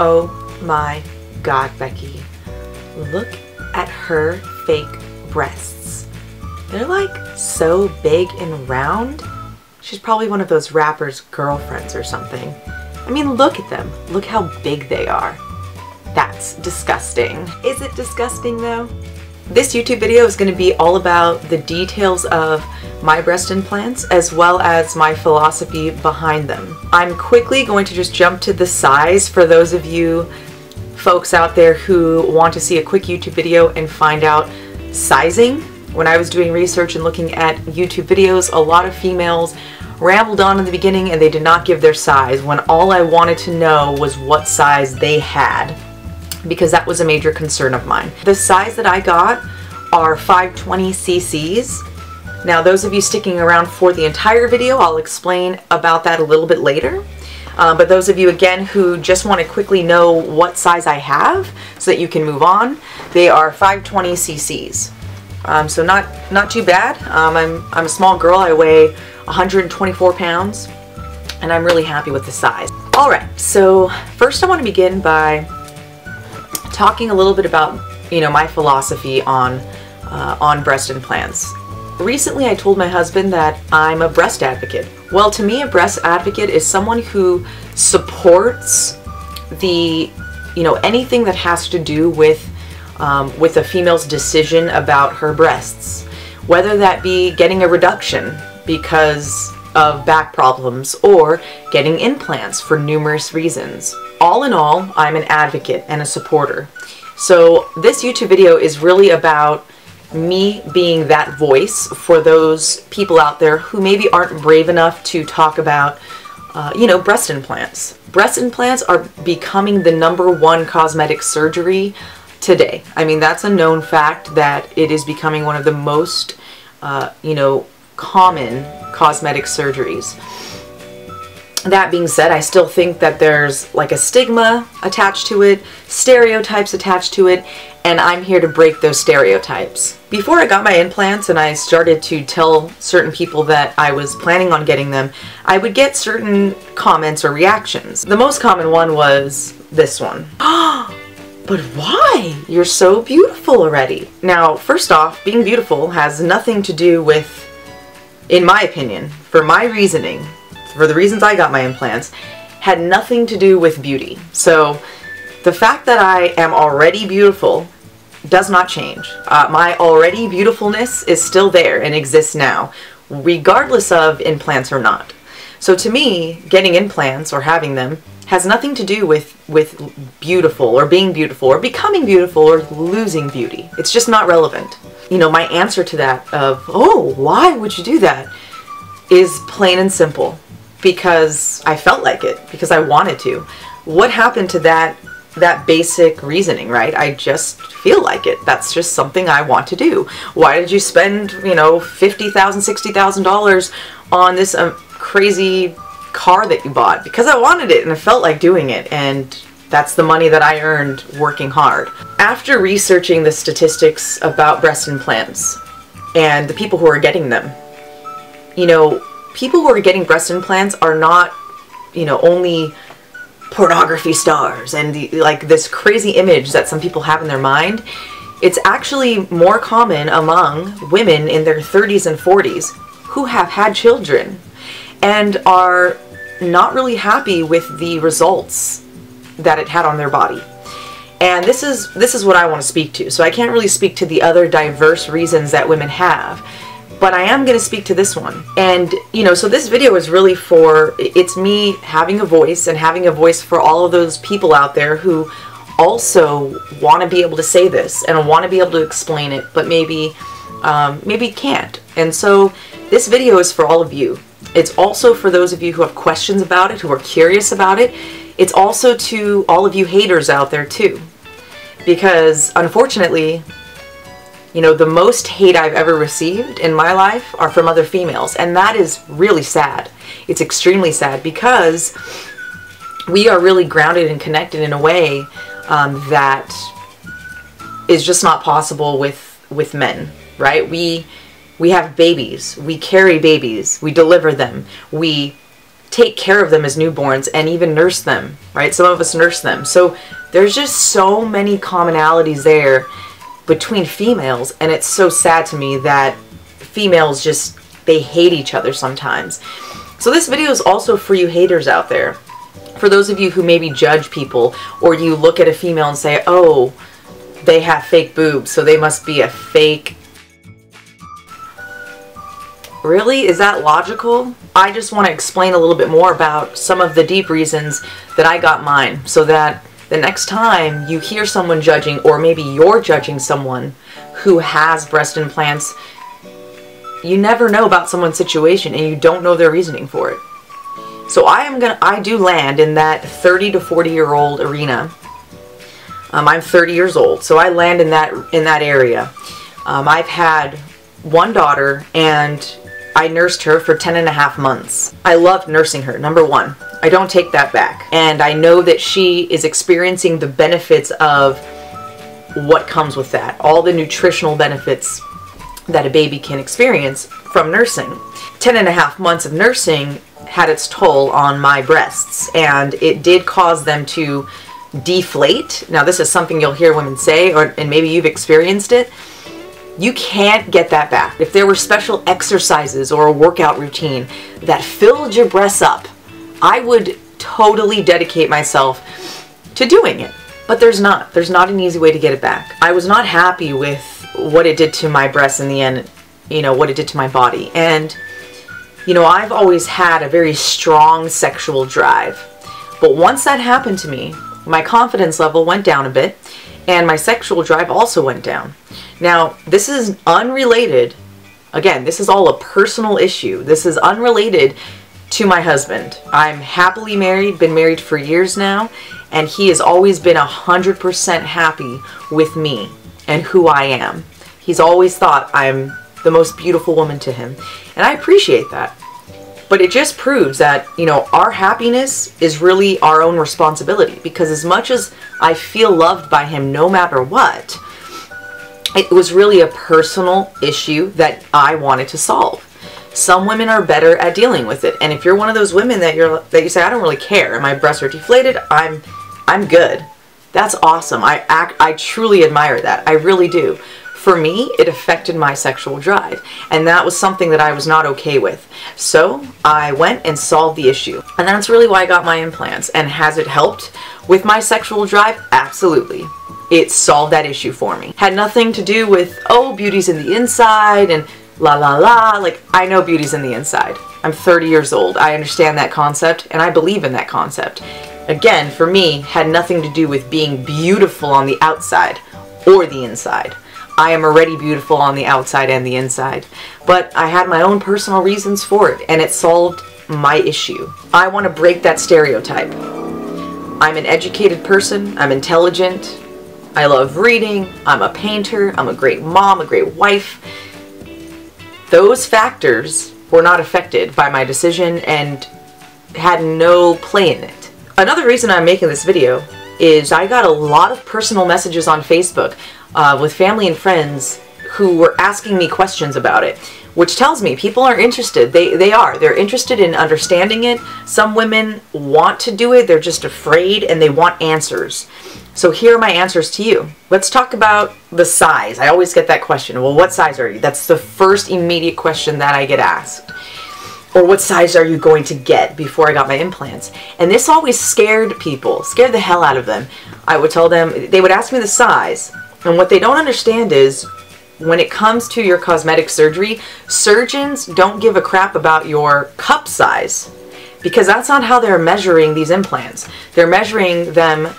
Oh my God, Becky. Look at her fake breasts. They're like so big and round. She's probably one of those rappers' girlfriends or something. I mean, look at them. Look how big they are. That's disgusting. Is it disgusting though? This YouTube video is going to be all about the details of my breast implants as well as my philosophy behind them. I'm quickly going to just jump to the size for those of you folks out there who want to see a quick YouTube video and find out sizing. When I was doing research and looking at YouTube videos, a lot of females rambled on in the beginning and they did not give their size when all I wanted to know was what size they had, because that was a major concern of mine. The size that I got are 520 cc's. Now those of you sticking around for the entire video, I'll explain about that a little bit later. But those of you again who just want to quickly know what size I have so that you can move on, they are 520 cc's. So not too bad. I'm a small girl. I weigh 124 pounds and I'm really happy with the size. Alright, so first I want to begin by talking a little bit about, my philosophy on breast implants. Recently I told my husband that I'm a breast advocate. Well, to me a breast advocate is someone who supports the, anything that has to do with a female's decision about her breasts. Whether that be getting a reduction because of back problems or getting implants for numerous reasons. All in all, I'm an advocate and a supporter. So this YouTube video is really about me being that voice for those people out there who maybe aren't brave enough to talk about, breast implants. Breast implants are becoming the #1 cosmetic surgery today. I mean, that's a known fact that it is becoming one of the most, common cosmetic surgeries. That being said, I still think that there's like a stigma attached to it, stereotypes attached to it, and I'm here to break those stereotypes. Before I got my implants and I started to tell certain people that I was planning on getting them, I would get certain comments or reactions. The most common one was this one. But why? You're so beautiful already. Now, first off, being beautiful has nothing to do with, in my opinion, for my reasoning, for the reasons I got my implants, had nothing to do with beauty. So the fact that I am already beautiful does not change. My already beautifulness is still there and exists now, regardless of implants or not. So to me, getting implants or having them has nothing to do with beautiful or being beautiful or becoming beautiful or losing beauty. It's just not relevant. My answer to that of, oh, why would you do that, is plain and simple. Because I felt like it, because I wanted to. What happened to that basic reasoning, right? I just feel like it. That's just something I want to do. Why did you spend, $50,000, $60,000 on this crazy car that you bought? Because I wanted it and I felt like doing it, and that's the money that I earned working hard. After researching the statistics about breast implants and the people who are getting them, people who are getting breast implants are not, only pornography stars and this crazy image that some people have in their mind. It's actually more common among women in their 30s and 40s who have had children and are not really happy with the results that it had on their body. And this is what I want to speak to. So I can't really speak to the other diverse reasons that women have, but I am going to speak to this one. And, so this video is really it's me having a voice and having a voice for all of those people out there who also want to be able to say this and want to be able to explain it, but maybe can't. And so this video is for all of you. It's also for those of you who have questions about it, who are curious about it. It's also to all of you haters out there too. Because unfortunately, the most hate I've ever received in my life are from other females. And that is really sad. It's extremely sad because we are really grounded and connected in a way that is just not possible with men, right? We have babies, we carry babies, we deliver them, we take care of them as newborns and even nurse them, right? Some of us nurse them. So there's just so many commonalities there between females, and it's so sad to me that females just, they hate each other sometimes. So this video is also for you haters out there. For those of you who maybe judge people, or you look at a female and say, oh, they have fake boobs, so they must be a fake. Really? Is that logical? I just want to explain a little bit more about some of the deep reasons that I got mine, so that the next time you hear someone judging, or maybe you're judging someone who has breast implants, you never know about someone's situation and you don't know their reasoning for it. So I do land in that 30 to 40-year-old arena. I'm 30 years old, so I land in that area. I've had one daughter, and I nursed her for 10.5 months. I loved nursing her, number one. I don't take that back. And I know that she is experiencing the benefits of what comes with that. All the nutritional benefits that a baby can experience from nursing. 10.5 months of nursing had its toll on my breasts, and it did cause them to deflate. Now this is something you'll hear women say, and maybe you've experienced it. You can't get that back. If there were special exercises or a workout routine that filled your breasts up, I would totally dedicate myself to doing it. But there's not an easy way to get it back. I was not happy with what it did to my breasts in the end, what it did to my body. And, I've always had a very strong sexual drive. But once that happened to me, my confidence level went down a bit, and my sexual drive also went down. Now, this is unrelated. Again, this is all a personal issue. This is unrelated to my husband. I'm happily married, been married for years now, and he has always been 100% happy with me and who I am. He's always thought I'm the most beautiful woman to him, and I appreciate that. But it just proves that, our happiness is really our own responsibility, because as much as I feel loved by him no matter what, it was really a personal issue that I wanted to solve. Some women are better at dealing with it, and if you're one of those women that you say, I don't really care, my breasts are deflated, I'm good. That's awesome. I truly admire that. I really do. For me, it affected my sexual drive, and that was something that I was not okay with. So I went and solved the issue, and that's really why I got my implants. And has it helped with my sexual drive? Absolutely. It solved that issue for me. Had nothing to do with, oh, beauty's in the inside and la la la. Like, I know beauty's in the inside. I'm 30 years old. I understand that concept, and I believe in that concept. Again, for me, had nothing to do with being beautiful on the outside or the inside. I am already beautiful on the outside and the inside. But I had my own personal reasons for it, and it solved my issue. I want to break that stereotype. I'm an educated person. I'm intelligent. I love reading. I'm a painter. I'm a great mom, a great wife. Those factors were not affected by my decision and had no play in it. Another reason I'm making this video is I got a lot of personal messages on Facebook with family and friends who were asking me questions about it, which tells me people are interested. They're interested in understanding it. Some women want to do it, they're just afraid, and they want answers. So here are my answers to you. Let's talk about the size. I always get that question. Well, what size are you? That's the first immediate question that I get asked. Or what size are you going to get before I got my implants? And this always scared people, scared the hell out of them. I would tell them, they would ask me the size, and what they don't understand is when it comes to your cosmetic surgery, surgeons don't give a crap about your cup size, because that's not how they're measuring these implants. They're measuring them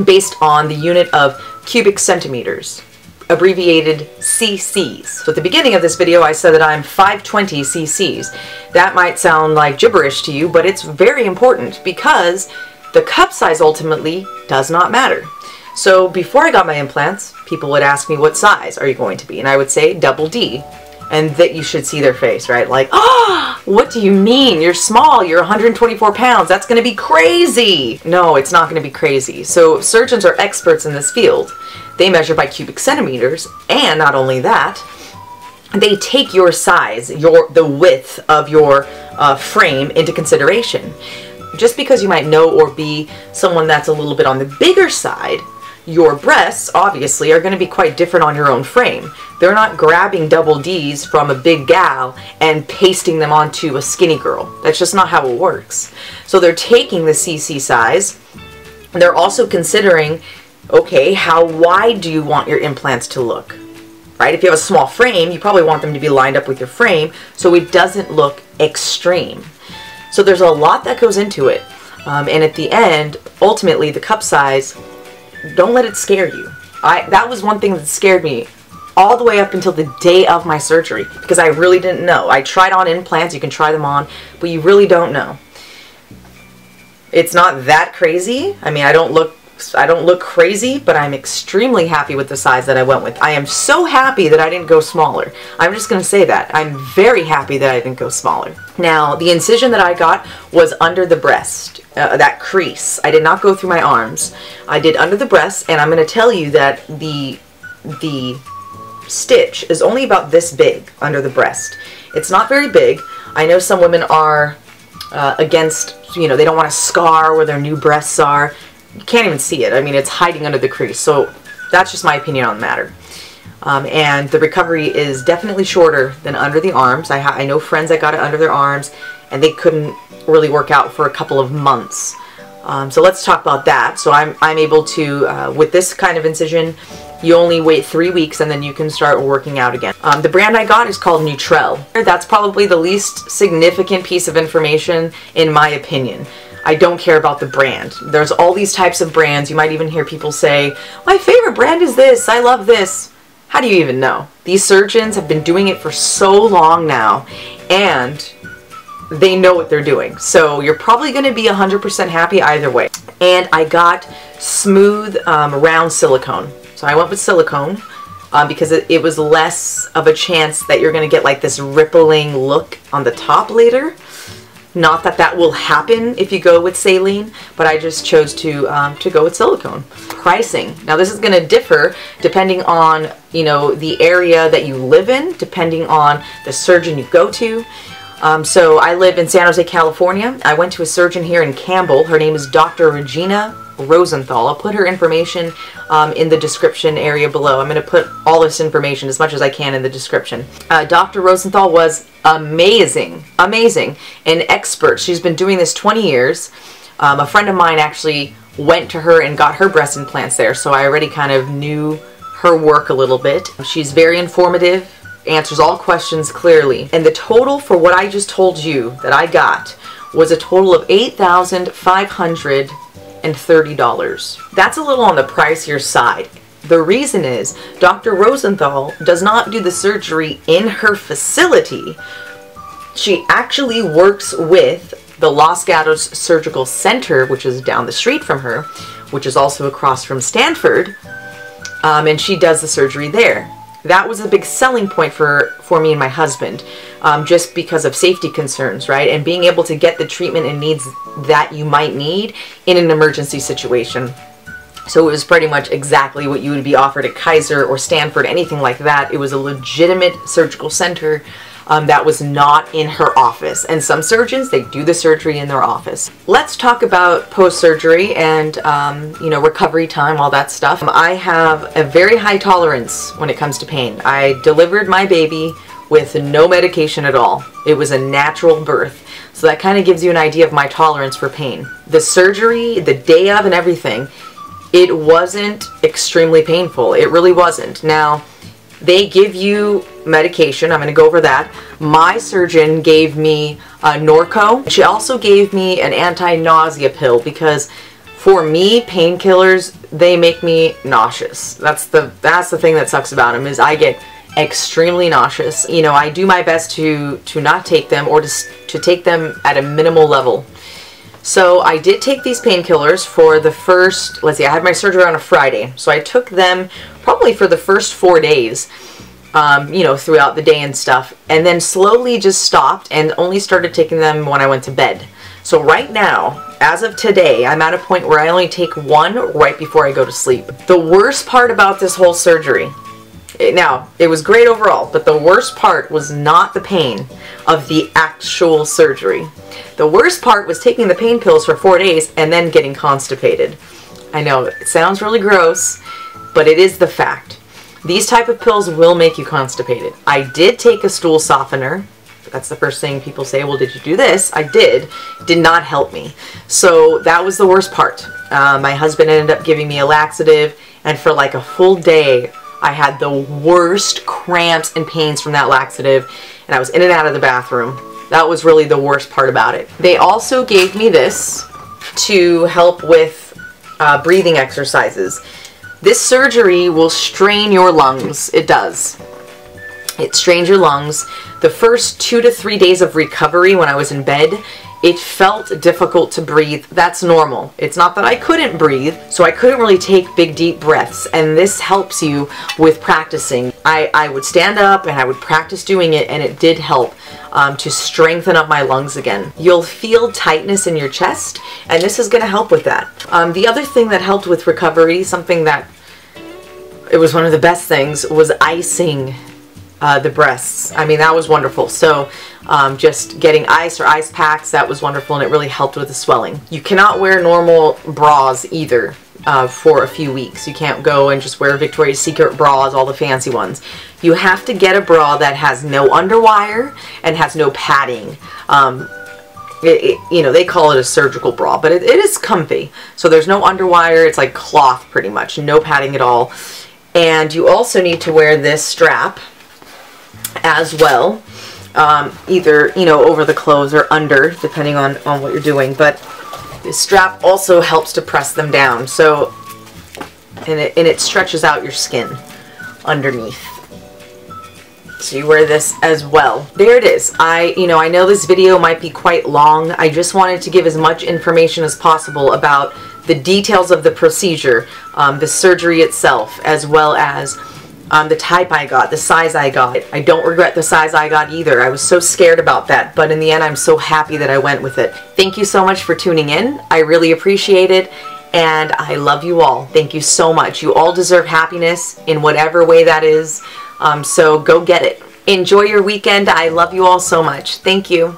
based on the unit of cubic centimeters, abbreviated cc's. So at the beginning of this video I said that I'm 520 cc's. That might sound like gibberish to you, but it's very important because the cup size ultimately does not matter. So before I got my implants, people would ask me, what size are you going to be? And I would say double D. And that you should see their face, right? Like, oh, what do you mean? You're small, you're 124 pounds, that's gonna be crazy. No, it's not gonna be crazy. So surgeons are experts in this field. They measure by cubic centimeters, and not only that, they take your size, the width of your frame into consideration. Just because you might know or be someone that's a little bit on the bigger side, your breasts obviously are going to be quite different on your own frame. They're not grabbing double D's from a big gal and pasting them onto a skinny girl. That's just not how it works. So they're taking the CC size. They're also considering, okay, how wide do you want your implants to look? Right? If you have a small frame, you probably want them to be lined up with your frame so it doesn't look extreme. So there's a lot that goes into it. And at the end, ultimately, the cup size, don't let it scare you. That was one thing that scared me all the way up until the day of my surgery, because I really didn't know. I tried on implants, you can try them on, but you really don't know. It's not that crazy. I mean, I don't look crazy, but I'm extremely happy with the size that I went with. I am so happy that I didn't go smaller. I'm just going to say that. I'm very happy that I didn't go smaller. Now, the incision that I got was under the breast, that crease. I did not go through my arms. I did under the breast, and I'm going to tell you that the stitch is only about this big under the breast. It's not very big. I know some women are against, you know, they don't want a scar where their new breasts are. You can't even see it. I mean, it's hiding under the crease. So that's just my opinion on the matter. And the recovery is definitely shorter than under the arms. I know friends that got it under their arms and they couldn't really work out for a couple of months. So let's talk about that. So I'm able to, with this kind of incision, you only wait 3 weeks and then you can start working out again. The brand I got is called Nutrell. That's probably the least significant piece of information in my opinion. I don't care about the brand. There's all these types of brands. You might even hear people say, my favorite brand is this, I love this. How do you even know? These surgeons have been doing it for so long now, and they know what they're doing. So you're probably going to be 100% happy either way. And I got smooth, round silicone. So I went with silicone because it was less of a chance that you're going to get like this rippling look on the top later. Not that that will happen if you go with saline, but I just chose to go with silicone. Pricing. Now this is going to differ depending on, you know, the area that you live in, depending on the surgeon you go to. So I live in San Jose, California. I went to a surgeon here in Campbell. Her name is Dr. Regina Rosenthal. I'll put her information in the description area below. I'm going to put all this information as much as I can in the description. Dr. Rosenthal was amazing, amazing, an expert. She's been doing this 20 years. A friend of mine actually went to her and got her breast implants there, so I already kind of knew her work a little bit. She's very informative, answers all questions clearly, and the total for what I just told you that I got was a total of $8,530. That's a little on the pricier side. The reason is Dr. Rosenthal does not do the surgery in her facility. She actually works with the Los Gatos Surgical Center, which is down the street from her, which is also across from Stanford, and she does the surgery there. That was a big selling point for me and my husband, just because of safety concerns, right? And being able to get the treatment and needs that you might need in an emergency situation. So it was pretty much exactly what you would be offered at Kaiser or Stanford, anything like that. It was a legitimate surgical center that was not in her office. And some surgeons, they do the surgery in their office. Let's talk about post-surgery and you know, recovery time, all that stuff. I have a very high tolerance when it comes to pain. I delivered my baby with no medication at all. It was a natural birth. So that kind of gives you an idea of my tolerance for pain. The surgery, the day of and everything, it wasn't extremely painful. It really wasn't. Now, they give you medication. I'm going to go over that. My surgeon gave me Norco. She also gave me an anti-nausea pill because for me, painkillers, they make me nauseous. That's the thing that sucks about them, is I get extremely nauseous. You know, I do my best to not take them, or to take them at a minimal level. So I did take these painkillers for the first, let's see, I had my surgery on a Friday. So I took them probably for the first 4 days, you know, throughout the day and stuff. And then slowly just stopped and only started taking them when I went to bed. So right now, as of today, I'm at a point where I only take one right before I go to sleep. The worst part about this whole surgery Now, it was great overall, but the worst part was not the pain of the actual surgery. The worst part was taking the pain pills for 4 days and then getting constipated. I know, it sounds really gross, but it is the fact. These type of pills will make you constipated. I did take a stool softener. That's the first thing people say, well, did you do this? I did. Did not help me. So that was the worst part. My husband ended up giving me a laxative, and for like a full day, I had the worst cramps and pains from that laxative, and I was in and out of the bathroom. That was really the worst part about it. They also gave me this to help with breathing exercises. This surgery will strain your lungs. It does. It strains your lungs. The first 2 to 3 days of recovery when I was in bed, it felt difficult to breathe. That's normal. It's not that I couldn't breathe, so I couldn't really take big deep breaths, and this helps you with practicing. I would stand up and I would practice doing it, and it did help to strengthen up my lungs again. You'll feel tightness in your chest, and this is going to help with that. The other thing that helped with recovery, something that it was one of the best things, was icing the breasts. I mean, that was wonderful. So just getting ice or ice packs, that was wonderful, and it really helped with the swelling. You cannot wear normal bras either for a few weeks. You can't go and just wear Victoria's Secret bras, all the fancy ones. You have to get a bra that has no underwire and has no padding. You know, they call it a surgical bra, but it is comfy. So there's no underwire. It's like cloth pretty much, no padding at all. And you also need to wear this strap as well, either, you know, over the clothes or under, depending on what you're doing. But this strap also helps to press them down, so and it stretches out your skin underneath. So you wear this as well. There it is. I know this video might be quite long. I just wanted to give as much information as possible about the details of the procedure, the surgery itself, as well as the type I got, the size I got. I don't regret the size I got either. I was so scared about that, but in the end, I'm so happy that I went with it. Thank you so much for tuning in. I really appreciate it, and I love you all. Thank you so much. You all deserve happiness in whatever way that is, so go get it. Enjoy your weekend. I love you all so much. Thank you.